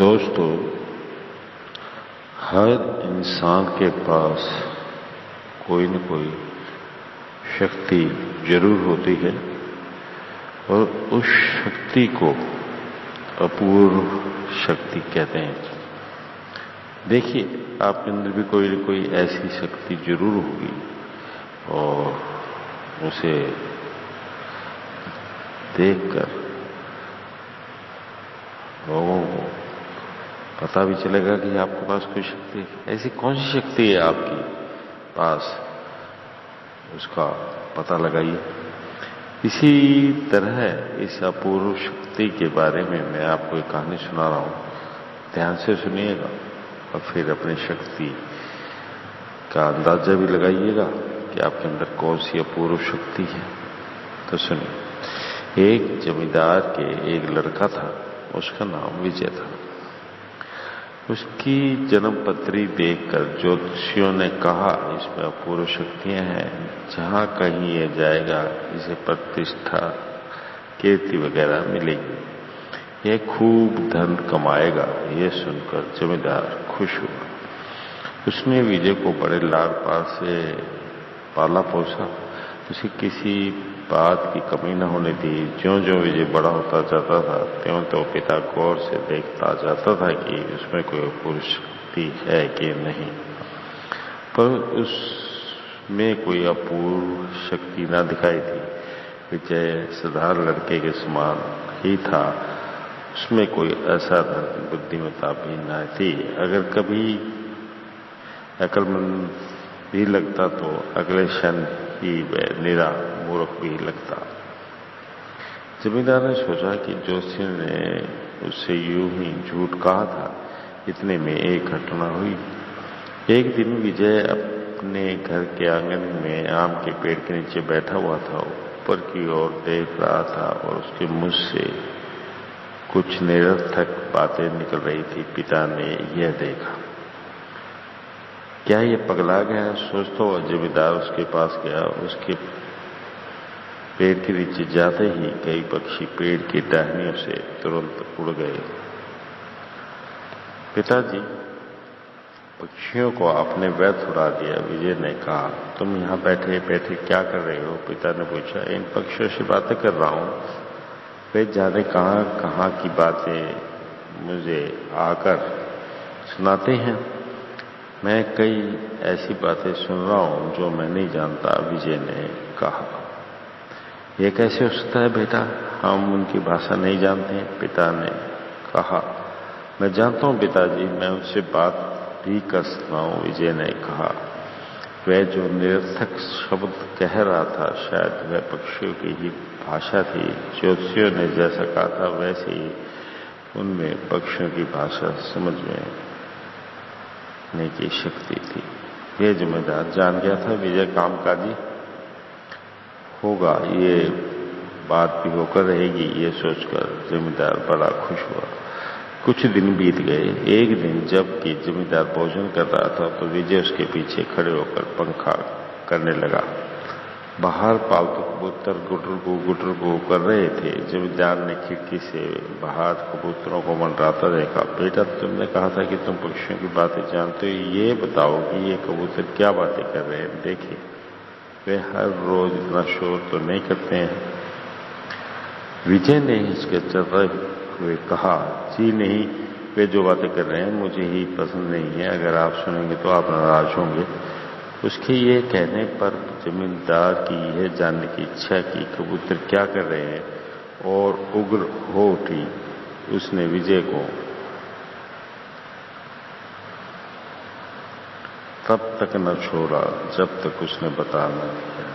दोस्तों, हर इंसान के पास कोई न कोई शक्ति जरूर होती है और उस शक्ति को अपूर्व शक्ति कहते हैं। देखिए, आपके अंदर भी कोई न कोई ऐसी शक्ति जरूर होगी और उसे देखकर लोगों को पता भी चलेगा कि आपके पास कोई शक्ति है। ऐसी कौन सी शक्ति है आपके पास, उसका पता लगाइए। इसी तरह इस अपूर्व शक्ति के बारे में मैं आपको एक कहानी सुना रहा हूं। ध्यान से सुनिएगा और फिर अपनी शक्ति का अंदाजा भी लगाइएगा कि आपके अंदर कौन सी अपूर्व शक्ति है। तो सुनिए। एक जमींदार के एक लड़का था, उसका नाम विजय था। उसकी जन्म पत्री देखकर ज्योतिषियों ने कहा, इसमें अपूर्व शक्तियां हैं, जहां कहीं ये जाएगा इसे प्रतिष्ठा कीर्ति वगैरह मिलेगी, ये खूब धन कमाएगा। ये सुनकर जमींदार खुश हुआ। उसने विजय को बड़े लाड प्यार से पाला पोसा, उसे किसी बात की कमी न होने दी। ज्यों ज्यों विजय बड़ा होता जाता था, त्यों त्यों पिता गौर से देखता जाता था कि उसमें कोई अपूर्व शक्ति है कि नहीं। पर उसमें कोई अपूर्व शक्ति न दिखाई दी। विजय साधारण लड़के के समान ही था, उसमें कोई असाधारण बुद्धिमत्ता भी न थी। अगर कभी अक्लमंद भी लगता तो अगले क्षण ही वह निरा मूर्ख भी लगता। जमींदार ने सोचा कि ज्योतिषी ने उससे यूं ही झूठ कहा था। इतने में एक घटना हुई। एक दिन विजय अपने घर के आंगन में आम के पेड़ के नीचे बैठा हुआ था, ऊपर की ओर देख रहा था और उसके मुंह से कुछ निरर्थक बातें निकल रही थी। पिता ने यह देखा। क्या ये पगला गया, सोचता हुआ जमींदार उसके पास गया। उसके पेड़ के नीचे जाते ही कई पक्षी पेड़ की टहनियों से तुरंत उड़ गए। पिताजी, पक्षियों को आपने व्यर्थ उड़ा दिया। विजय ने कहा, तुम यहाँ बैठे बैठे क्या कर रहे हो? पिता ने पूछा। इन पक्षियों से बातें कर रहा हूँ, वे जाने कहाँ कहाँ की बातें मुझे आकर सुनाते हैं। मैं कई ऐसी बातें सुन रहा हूं जो मैं नहीं जानता। विजय ने कहा। यह कैसे हो सकता है बेटा, हम उनकी भाषा नहीं जानते। पिता ने कहा। मैं जानता हूं पिताजी, मैं उनसे बात भी कर सकता हूं। विजय ने कहा। वह जो निरर्थक शब्द कह रहा था, शायद वह पक्षियों की ही भाषा थी। ज्योतिषियों ने जैसा कहा था वैसे ही उनमें पक्षियों की भाषा समझने की शक्ति थी। यह जमींदार जान गया था विजय कामकाजी होगा, ये बात भी होकर रहेगी। ये सोचकर जमींदार बड़ा खुश हुआ। कुछ दिन बीत गए। एक दिन जबकि जमींदार भोजन कर रहा था तो विजय उसके पीछे खड़े होकर पंखा करने लगा। बाहर पालतू कबूतर गुटर गु कर रहे थे। जमींदार ने खिड़की से बाहर कबूतरों को मंडराता देखा। बेटा, तुमने कहा था कि तुम पक्षियों की बातें जानते हो, ये बताओ कि ये कबूतर क्या बातें कर रहे हैं। देखिए, वे हर रोज इतना शोर तो नहीं करते हैं। विजय ने हिचकिचाते हुए कहा, जी नहीं, वे जो बातें कर रहे हैं मुझे ही पसंद नहीं है। अगर आप सुनेंगे तो आप नाराज होंगे। उसके ये कहने पर जमींदार की यह जानने की इच्छा कि कबूतर क्या कर रहे हैं और उग्र हो उठी। उसने विजय को तब तक न छोड़ा जब तक उसने बता न दिया।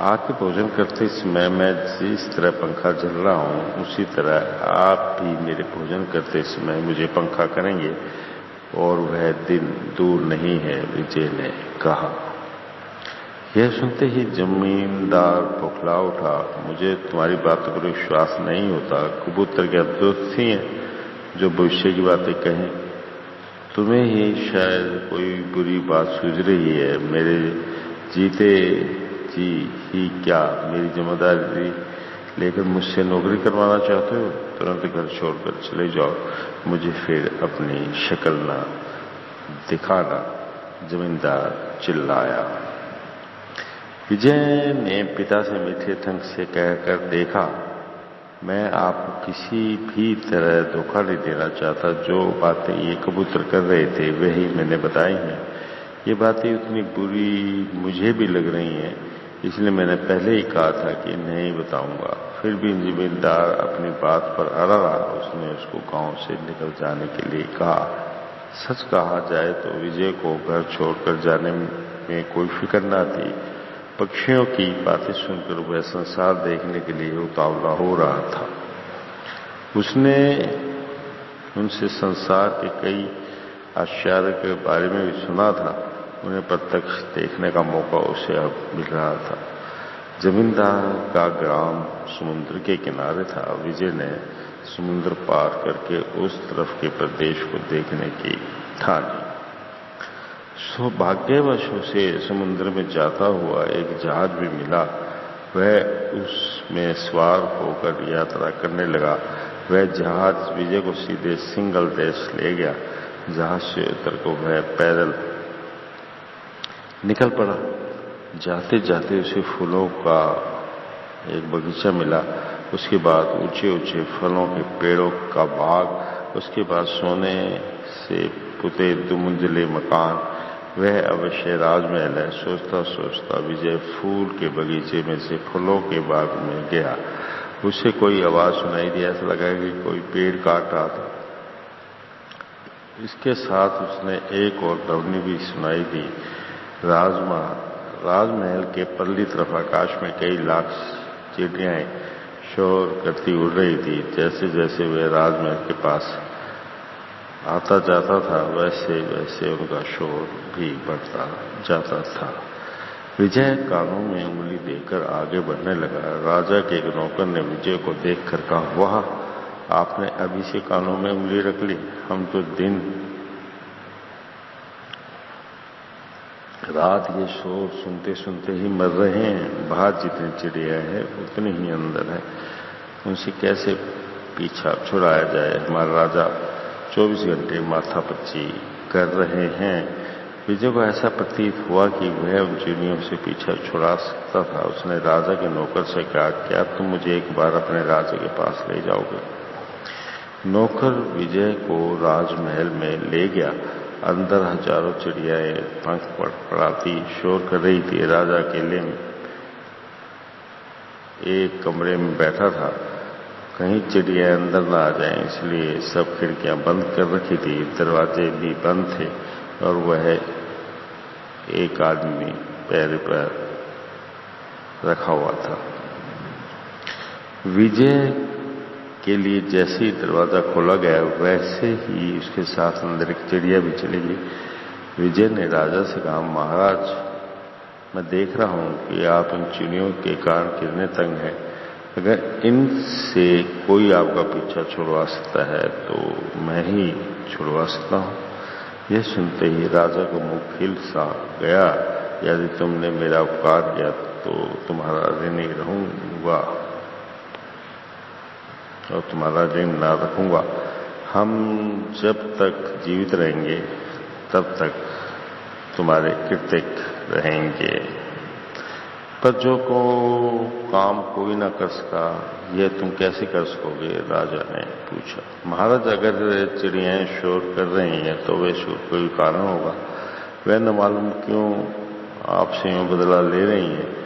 आके भोजन करते समय मैं जिस तरह पंखा झल रहा हूं, उसी तरह आप भी मेरे भोजन करते समय मुझे पंखा करेंगे और वह दिन दूर नहीं है। विजय ने कहा। यह सुनते ही जमींदार बौखला उठा। मुझे तुम्हारी बातों पर विश्वास नहीं होता। कबूतर क्या दोस्त हैं जो भविष्य की बातें कहें? तुम्हें ही शायद कोई बुरी बात सूझ रही है। मेरे जीते जी ही क्या मेरी जिम्मेदारी लेकिन मुझसे नौकरी करवाना चाहते हो, तुरंत घर छोड़कर चले जाओ, मुझे फिर अपनी शक्ल ना दिखाना, जमींदार चिल्लाया। विजय ने पिता से मीठे ढंग से कहकर देखा, मैं आपको किसी भी तरह धोखा नहीं देना चाहता। जो बातें ये कबूतर कर रहे थे वही मैंने बताई हैं। ये बातें उतनी बुरी मुझे भी लग रही हैं, इसलिए मैंने पहले ही कहा था कि नहीं बताऊंगा। फिर भी जिम्मेदार अपनी बात पर अड़ा रहा। उसने उसको गांव से निकल जाने के लिए कहा। सच कहा जाए तो विजय को घर छोड़कर जाने में कोई फिक्र न थी। पक्षियों की बातें सुनकर वह संसार देखने के लिए उतावला हो रहा था। उसने उनसे संसार के कई आश्चर्य के बारे में भी सुना था। उन्हें प्रत्यक्ष देखने का मौका उसे अब मिल रहा था। जमींदार का ग्राम समुद्र के किनारे था। विजय ने समुद्र पार करके उस तरफ के प्रदेश को देखने की ठानी। सौभाग्यवश उसे समुद्र में जाता हुआ एक जहाज भी मिला। वह उसमें सवार होकर यात्रा करने लगा। वह जहाज विजय को सीधे सिंगल देश ले गया। जहाज से उतर को वह पैदल निकल पड़ा। जाते जाते उसे फूलों का एक बगीचा मिला। उसके बाद ऊंचे ऊंचे फलों के पेड़ों का बाग। उसके बाद सोने से पुते दुमंजिले मकान। वह अवश्य राजमहल है, सोचता सोचता विजय फूल के बगीचे में से फूलों के बाग में गया। उसे कोई आवाज सुनाई दी। ऐसा लगा कि कोई पेड़ काट रहा था। इसके साथ उसने एक और ध्वनि भी सुनाई दी। राजमहल के परली तरफ आकाश में कई लाख चिड़ियाएं शोर करती उड़ रही थी। जैसे जैसे वह राजमहल के पास आता जाता था, वैसे वैसे उनका शोर भी बढ़ता जाता था। विजय कानों में उंगली देकर आगे बढ़ने लगा। राजा के एक नौकर ने विजय को देखकर कहा, वाह, आपने अभी से कानों में उंगली रख ली। हम तो दिन रात ये शोर सुनते सुनते ही मर रहे हैं। बाहर जितनी चिड़िया है उतनी ही अंदर है, उनसे कैसे पीछा छुड़ाया जाए। हमारा राजा 24 घंटे माथापच्ची कर रहे हैं। विजय को ऐसा प्रतीत हुआ कि वह उन चिड़ियों से पीछा छुड़ा सकता था। उसने राजा के नौकर से कहा, क्या तुम मुझे एक बार अपने राजा के पास ले जाओगे? नौकर विजय को राजमहल में ले गया। अंदर हजारों चिड़ियाएं पंख फड़फड़ाती शोर कर रही थी। राजा अकेले में एक कमरे में बैठा था। कहीं चिड़िया अंदर न आ जाएं, इसलिए सब खिड़कियां बंद कर रखी थी। दरवाजे भी बंद थे और वह एक आदमी पैर पर रखा हुआ था। विजय के लिए जैसे ही दरवाजा खोला गया, वैसे ही उसके साथ अंदर एक चिड़िया भी चली गई। विजय ने राजा से कहा, महाराज, मैं देख रहा हूं कि आप इन चिड़ियों के कारण कितने तंग हैं। अगर इनसे कोई आपका पीछा छुड़वा सकता है तो मैं ही छुड़वा सकता हूं। यह सुनते ही राजा का मुंह खिल सा गया। यदि तुमने मेरा उपकार किया तो तुम्हारा ऋणी रहूंगा और तुम्हारा ऋण ना रखूंगा। हम जब तक जीवित रहेंगे तब तक तुम्हारे कृतज्ञ रहेंगे। पर जो को काम कोई ना कर सका, यह तुम कैसे कर सकोगे? राजा ने पूछा। महाराज, अगर चिड़ियाएं शोर कर रही हैं तो वे शोर कोई कारण होगा। वह न मालूम क्यों आपसे यूं बदला ले रही हैं।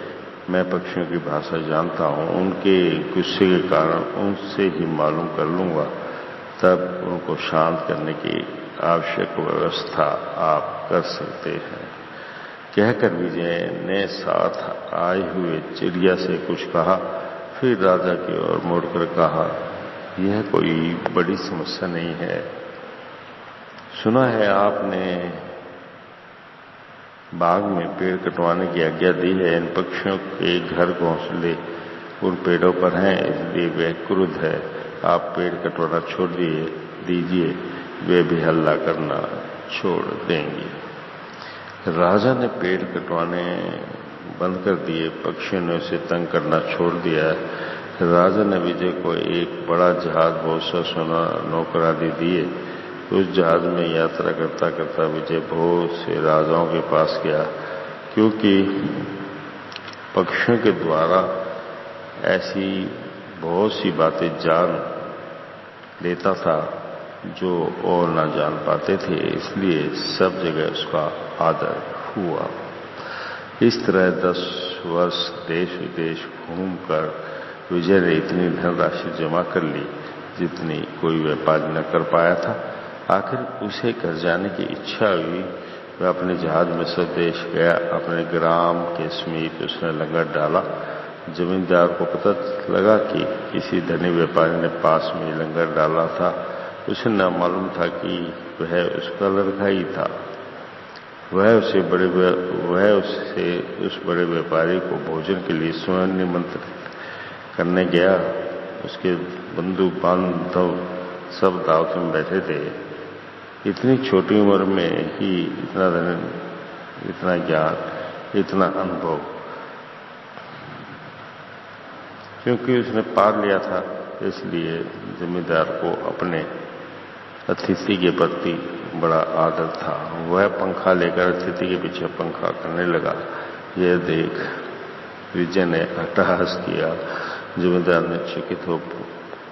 मैं पक्षियों की भाषा जानता हूं। उनके गुस्से के कारण उनसे ही मालूम कर लूंगा, तब उनको शांत करने की आवश्यक व्यवस्था आप कर सकते हैं। कहकर विजय ने साथ आए हुए चिड़िया से कुछ कहा। फिर राजा की ओर मुड़कर कहा, यह कोई बड़ी समस्या नहीं है। सुना है आपने बाग में पेड़ कटवाने की आज्ञा दी है। इन पक्षियों के घर घोंसले उन पेड़ों पर हैं, इसलिए वे क्रुद्ध है। आप पेड़ कटवाना छोड़ दीजिए, वे भी हल्ला करना छोड़ देंगे। राजा ने पेड़ कटवाने बंद कर दिए। पक्षियों ने उसे तंग करना छोड़ दिया। राजा ने विजय को एक बड़ा जहाज, बहुत सा सोना, नौकर आदि दिए। उस जहाज में यात्रा करता करता विजय बहुत से राजाओं के पास गया, क्योंकि पक्षियों के द्वारा ऐसी बहुत सी बातें जान लेता था जो और ना जान पाते थे, इसलिए सब जगह उसका आदर हुआ। इस तरह 10 वर्ष देश विदेश घूमकर विजय ने इतनी धनराशि जमा कर ली जितनी कोई व्यापारी न कर पाया था। आखिर उसे घर जाने की इच्छा हुई। वह अपने जहाज में स्वदेश गया। अपने ग्राम के समीप उसने लंगर डाला। जमींदार को पता लगा कि किसी धनी व्यापारी ने पास में लंगर डाला था। उसे न मालूम था कि वह उसका लड़का ही था। वह उसे उस बड़े व्यापारी को भोजन के लिए स्वयं निमंत्रित करने गया। उसके बंधु बांधव सब दावत में बैठे थे। इतनी छोटी उम्र में ही इतना धन, इतना ज्ञान, इतना अनुभव, क्योंकि उसने पार लिया था, इसलिए जमींदार को अपने अतिथि के प्रति बड़ा आदर था। वह पंखा लेकर अतिथि के पीछे पंखा करने लगा। यह देख विजय ने अट्टहास किया। जमींदार ने चकित हो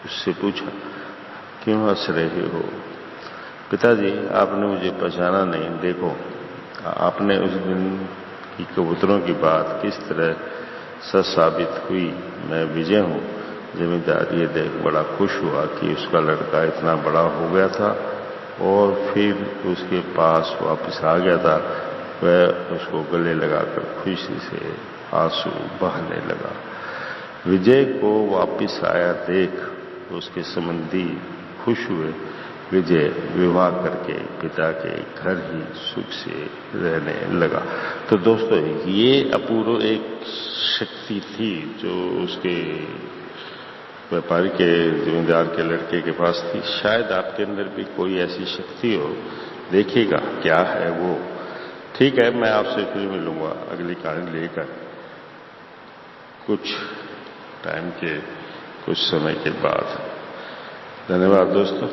उससे पूछा, क्यों हंस रहे हो? पिताजी, आपने मुझे पहचाना नहीं। देखो, आपने उस दिन की कबूतरों की बात किस तरह सच साबित हुई। मैं विजय हूँ। जमींदार ये देख बड़ा खुश हुआ कि उसका लड़का इतना बड़ा हो गया था और फिर उसके पास वापस आ गया था। वह उसको गले लगाकर खुशी से आंसू बहाने लगा। विजय को वापस आया देख उसके संबंधी खुश हुए। विजय विवाह करके पिता के घर ही सुख से रहने लगा। तो दोस्तों, ये अपूर्व एक शक्ति थी जो उसके व्यापारी के, जमींदार के लड़के के पास थी। शायद आपके अंदर भी कोई ऐसी शक्ति हो। देखिएगा क्या है वो। ठीक है, मैं आपसे फिर मिलूंगा अगली कहानी लेकर कुछ टाइम के, कुछ समय के बाद। धन्यवाद दोस्तों।